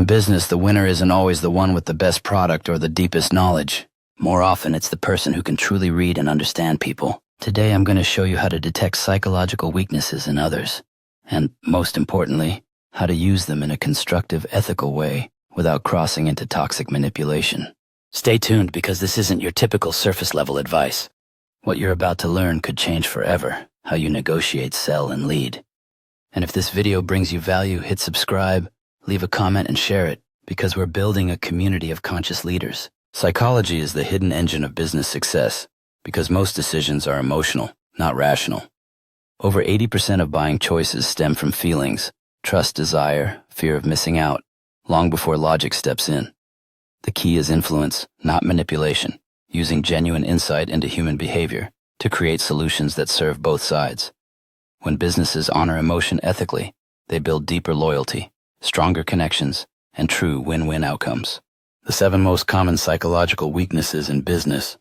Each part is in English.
In business, the winner isn't always the one with the best product or the deepest knowledge. More often, it's the person who can truly read and understand people. Today, I'm going to show you how to detect psychological weaknesses in others, and, most importantly, how to use them in a constructive, ethical way without crossing into toxic manipulation. Stay tuned because this isn't your typical surface-level advice. What you're about to learn could change forever how you negotiate, sell, and lead. And if this video brings you value, hit subscribe, leave a comment, and share it, because we're building a community of conscious leaders. Psychology is the hidden engine of business success, because most decisions are emotional, not rational. Over 80% of buying choices stem from feelings, trust, desire, fear of missing out, long before logic steps in. The key is influence, not manipulation, using genuine insight into human behavior to create solutions that serve both sides. When businesses honor emotion ethically, they build deeper loyalty, stronger connections, and true win-win outcomes. The 7 most common psychological weaknesses in business: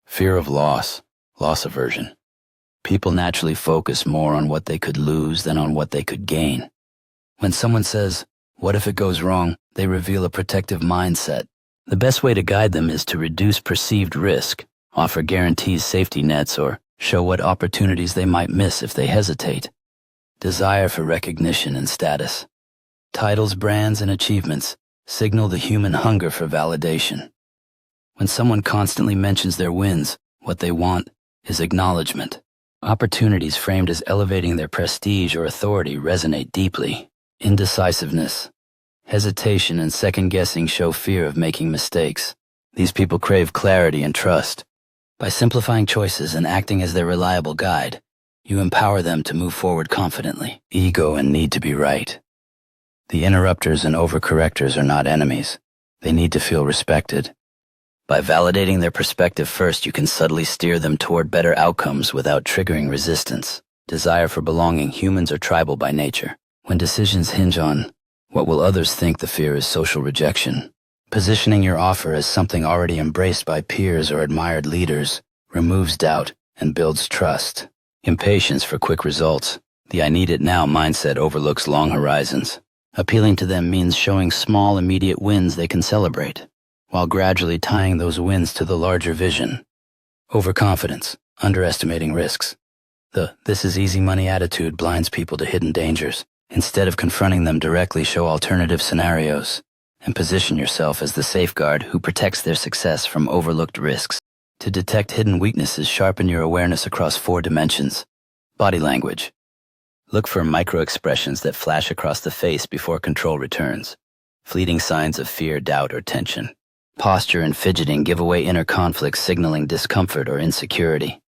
fear of loss aversion. People naturally focus more on what they could lose than on what they could gain. When someone says, "What if it goes wrong?" they reveal a protective mindset. The best way to guide them is to reduce perceived risk, offer guarantees, safety nets, or show what opportunities they might miss if they hesitate. Desire for recognition and status. Titles, brands, and achievements signal the human hunger for validation. When someone constantly mentions their wins, what they want is acknowledgement. Opportunities framed as elevating their prestige or authority resonate deeply. Indecisiveness. Hesitation and second-guessing show fear of making mistakes. These people crave clarity and trust. By simplifying choices and acting as their reliable guide, you empower them to move forward confidently. Ego and need to be right. The interrupters and overcorrectors are not enemies. They need to feel respected. By validating their perspective first, you can subtly steer them toward better outcomes without triggering resistance. Desire for belonging. Humans are tribal by nature. When decisions hinge on what will others think, the fear is social rejection. Positioning your offer as something already embraced by peers or admired leaders removes doubt and builds trust. Impatience for quick results. The "I need it now" mindset overlooks long horizons. Appealing to them means showing small, immediate wins they can celebrate, while gradually tying those wins to the larger vision. Overconfidence, underestimating risks. The "this is easy money" attitude blinds people to hidden dangers. Instead of confronting them directly, show alternative scenarios, and position yourself as the safeguard who protects their success from overlooked risks. To detect hidden weaknesses, sharpen your awareness across 4 dimensions. Body language. Look for micro-expressions that flash across the face before control returns. Fleeting signs of fear, doubt, or tension. Posture and fidgeting give away inner conflicts, signaling discomfort or insecurity.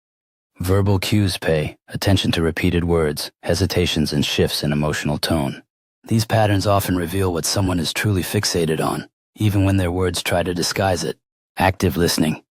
Verbal cues. Pay attention to repeated words, hesitations, and shifts in emotional tone. These patterns often reveal what someone is truly fixated on, even when their words try to disguise it. Active listening.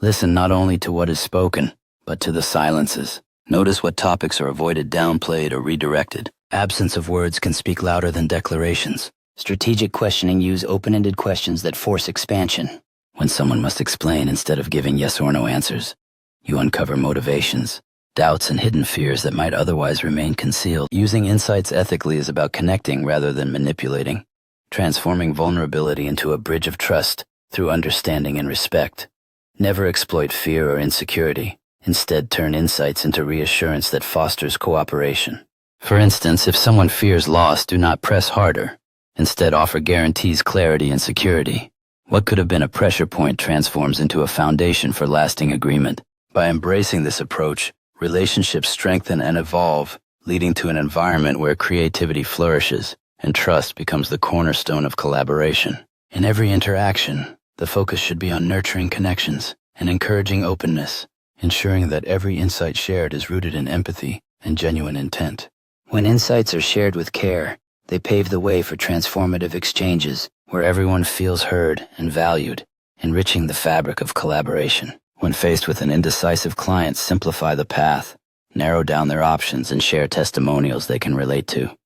Listen not only to what is spoken, but to the silences. Notice what topics are avoided, downplayed, or redirected. Absence of words can speak louder than declarations. Strategic questioning. Use open-ended questions that force expansion. When someone must explain instead of giving yes or no answers, you uncover motivations, doubts, and hidden fears that might otherwise remain concealed. Using insights ethically is about connecting rather than manipulating, transforming vulnerability into a bridge of trust through understanding and respect. Never exploit fear or insecurity. Instead, turn insights into reassurance that fosters cooperation. For instance, if someone fears loss, do not press harder. Instead, offer guarantees, clarity, and security. What could have been a pressure point transforms into a foundation for lasting agreement. By embracing this approach, relationships strengthen and evolve, leading to an environment where creativity flourishes and trust becomes the cornerstone of collaboration. In every interaction, the focus should be on nurturing connections and encouraging openness, ensuring that every insight shared is rooted in empathy and genuine intent. When insights are shared with care, they pave the way for transformative exchanges where everyone feels heard and valued, enriching the fabric of collaboration. When faced with an indecisive client, simplify the path, narrow down their options, and share testimonials they can relate to.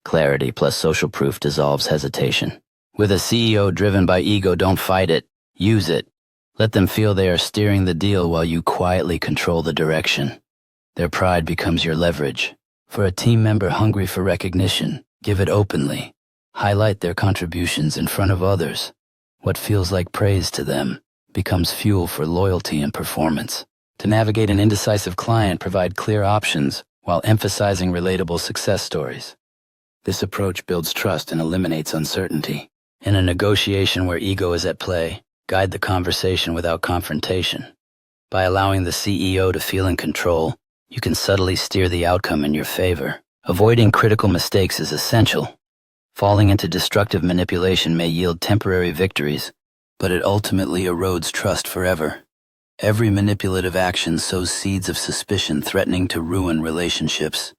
Clarity plus social proof dissolves hesitation. With a CEO driven by ego, don't fight it, use it. Let them feel they are steering the deal while you quietly control the direction. Their pride becomes your leverage. For a team member hungry for recognition, give it openly. Highlight their contributions in front of others. What feels like praise to them becomes fuel for loyalty and performance. To navigate an indecisive client, provide clear options while emphasizing relatable success stories. This approach builds trust and eliminates uncertainty. In a negotiation where ego is at play, guide the conversation without confrontation. By allowing the CEO to feel in control, you can subtly steer the outcome in your favor. Avoiding critical mistakes is essential. Falling into destructive manipulation may yield temporary victories, but it ultimately erodes trust forever. Every manipulative action sows seeds of suspicion threatening to ruin relationships.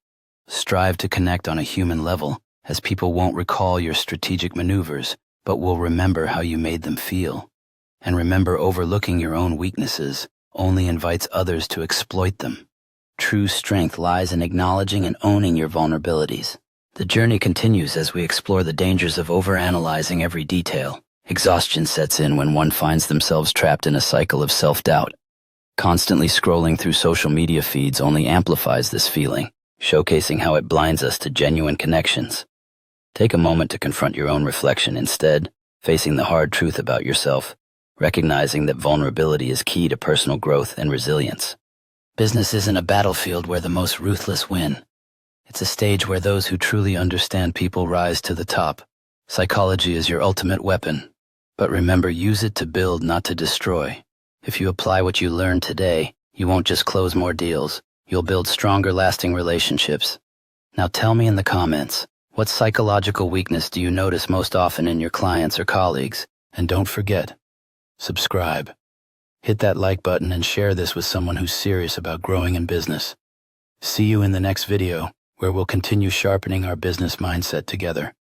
Strive to connect on a human level, as people won't recall your strategic maneuvers, but will remember how you made them feel. And remember, overlooking your own weaknesses only invites others to exploit them. True strength lies in acknowledging and owning your vulnerabilities. The journey continues as we explore the dangers of overanalyzing every detail. Exhaustion sets in when one finds themselves trapped in a cycle of self-doubt. Constantly scrolling through social media feeds only amplifies this feeling, showcasing how it blinds us to genuine connections. Take a moment to confront your own reflection instead, facing the hard truth about yourself, recognizing that vulnerability is key to personal growth and resilience. Business isn't a battlefield where the most ruthless win. It's a stage where those who truly understand people rise to the top. Psychology is your ultimate weapon. But remember, use it to build, not to destroy. If you apply what you learned today, you won't just close more deals. You'll build stronger, lasting relationships. Now tell me in the comments, what psychological weakness do you notice most often in your clients or colleagues? And don't forget, subscribe. Hit that like button and share this with someone who's serious about growing in business. See you in the next video, where we'll continue sharpening our business mindset together.